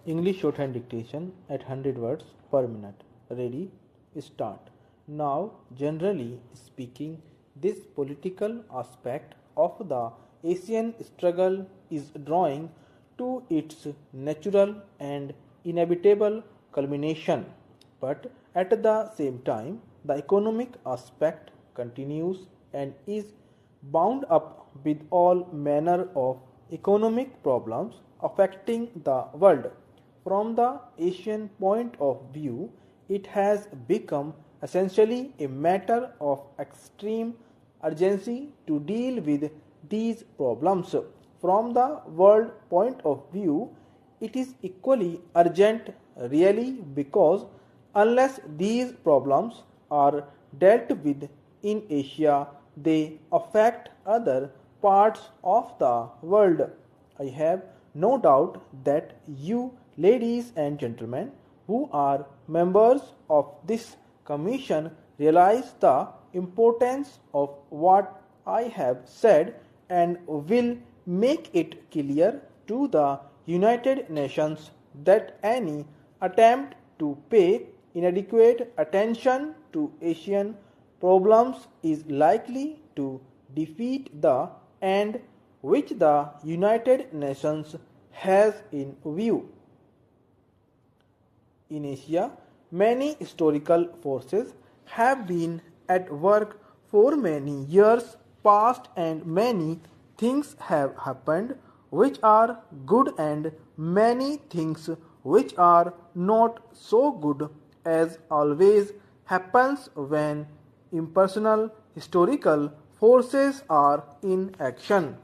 English shorthand dictation at 100 words per minute. Ready? Start. Now, generally speaking, this political aspect of the Asian struggle is drawing to its natural and inevitable culmination. But at the same time, the economic aspect continues and is bound up with all manner of economic problems affecting the world. From the Asian point of view, it has become essentially a matter of extreme urgency to deal with these problems. From the world point of view, it is equally urgent, really, because unless these problems are dealt with in Asia, they affect other parts of the world. I have no doubt that you, ladies and gentlemen, who are members of this commission, realize the importance of what I have said and will make it clear to the United Nations that any attempt to pay inadequate attention to Asian problems is likely to defeat the end which the United Nations has in view. In Asia, many historical forces have been at work for many years past, and many things have happened which are good and many things which are not so good, as always happens when impersonal historical forces are in action.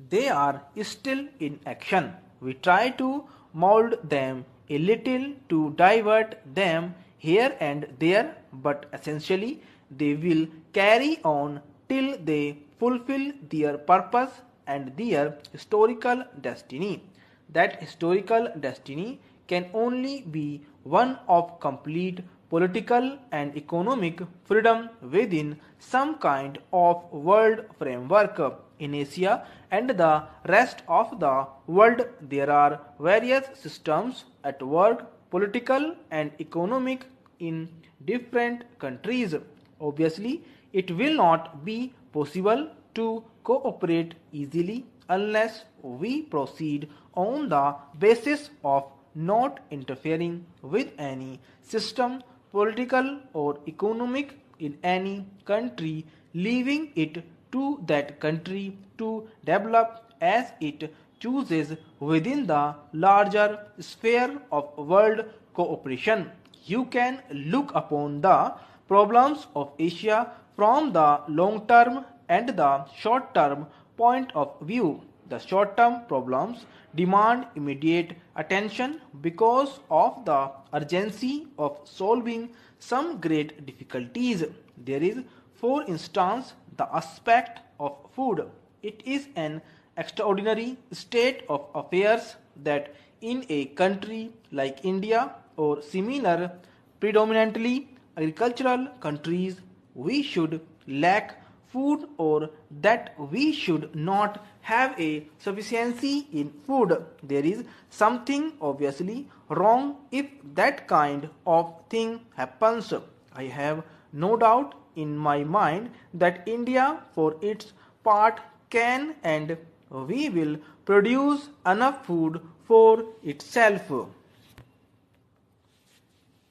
They are still in action. We try to mold them a little to divert them here and there, but essentially they will carry on till they fulfill their purpose and their historical destiny. That historical destiny can only be one of complete political and economic freedom within some kind of world framework. In Asia and the rest of the world, there are various systems at work, political and economic, in different countries. Obviously, it will not be possible to cooperate easily unless we proceed on the basis of not interfering with any system, political or economic, in any country, leaving it to that country to develop as it chooses within the larger sphere of world cooperation. You can look upon the problems of Asia from the long term and the short term point of view. The short term problems demand immediate attention because of the urgency of solving some great difficulties. There is, for instance, the aspect of food. It is an extraordinary state of affairs that in a country like India or similar predominantly agricultural countries, we should lack food, or that we should not have a sufficiency in food. There is something obviously wrong if that kind of thing happens. I have no doubt in my mind that India, for its part, can and we will produce enough food for itself.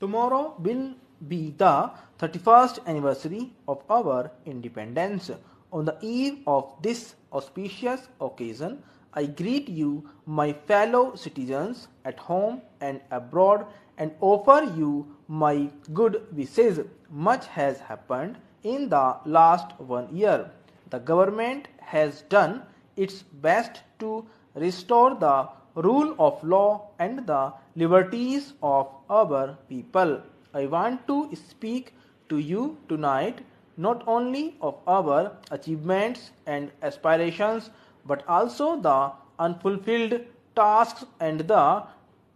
Tomorrow will be the 31st anniversary of our independence. On the eve of this auspicious occasion, I greet you, my fellow citizens at home and abroad, and offer you my good wishes. Much has happened in the last 1 year. The government has done its best to restore the rule of law and the liberties of our people. I want to speak to you tonight not only of our achievements and aspirations, but also the unfulfilled tasks and the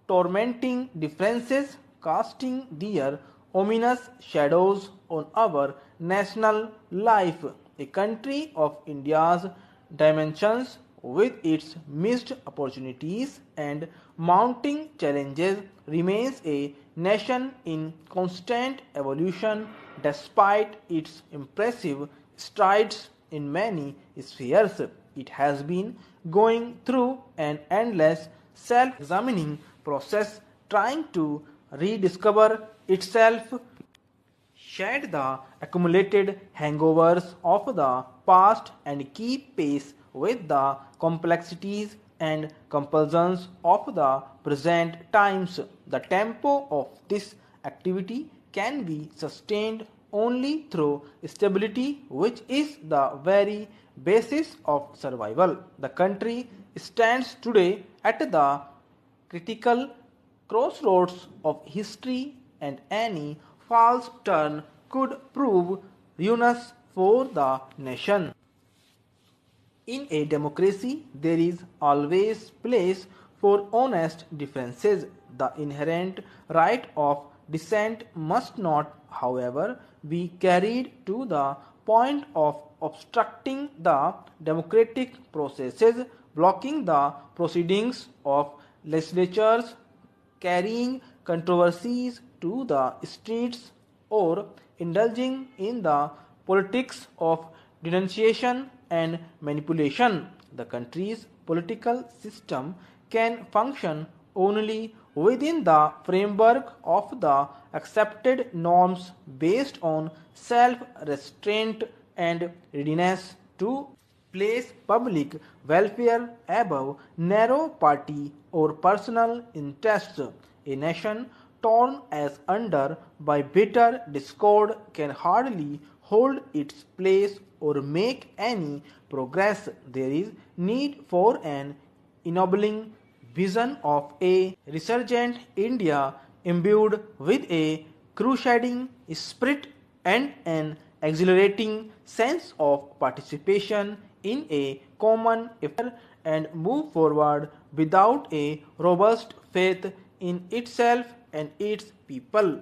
tormenting differences casting their ominous shadows on our national life. A country of India's dimensions, with its missed opportunities and mounting challenges, remains a nation in constant evolution despite its impressive strides in many spheres. It has been going through an endless self examining process, trying to rediscover itself, shed the accumulated hangovers of the past, and keep pace with the complexities and compulsions of the present times. The tempo of this activity can be sustained only through stability, which is the very basis of survival. The country stands today at the critical crossroads of history, and any false turn could prove ruinous for the nation. In a democracy, there is always place for honest differences. The inherent right of dissent must not, however, be carried to the point of obstructing the democratic processes, blocking the proceedings of legislatures, carrying controversies to the streets, or indulging in the politics of denunciation and manipulation. The country's political system can function only within the framework of the accepted norms based on self restraint and readiness to place public welfare above narrow party or personal interests. A nation torn as under by bitter discord can hardly hold its place or make any progress. There is need for an ennobling vision of a resurgent India imbued with a crusading spirit and an exhilarating sense of participation in a common effort, and move forward without a robust faith in itself and its people.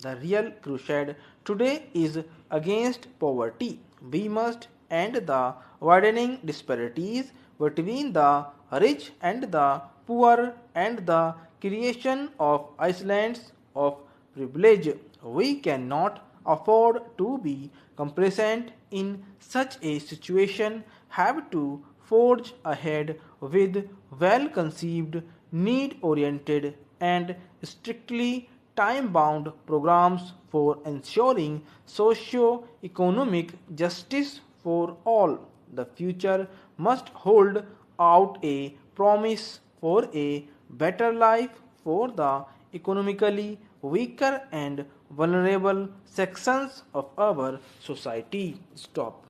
The real crusade today is against poverty. We must end the widening disparities between the rich and the poor and the creation of islands of privilege. We cannot afford to be complacent in such a situation, have to forge ahead with well conceived, need oriented, and strictly time bound programs for ensuring socio economic justice for all. The future must hold out a promise for a better life for the economically weaker and vulnerable sections of our society. Stop.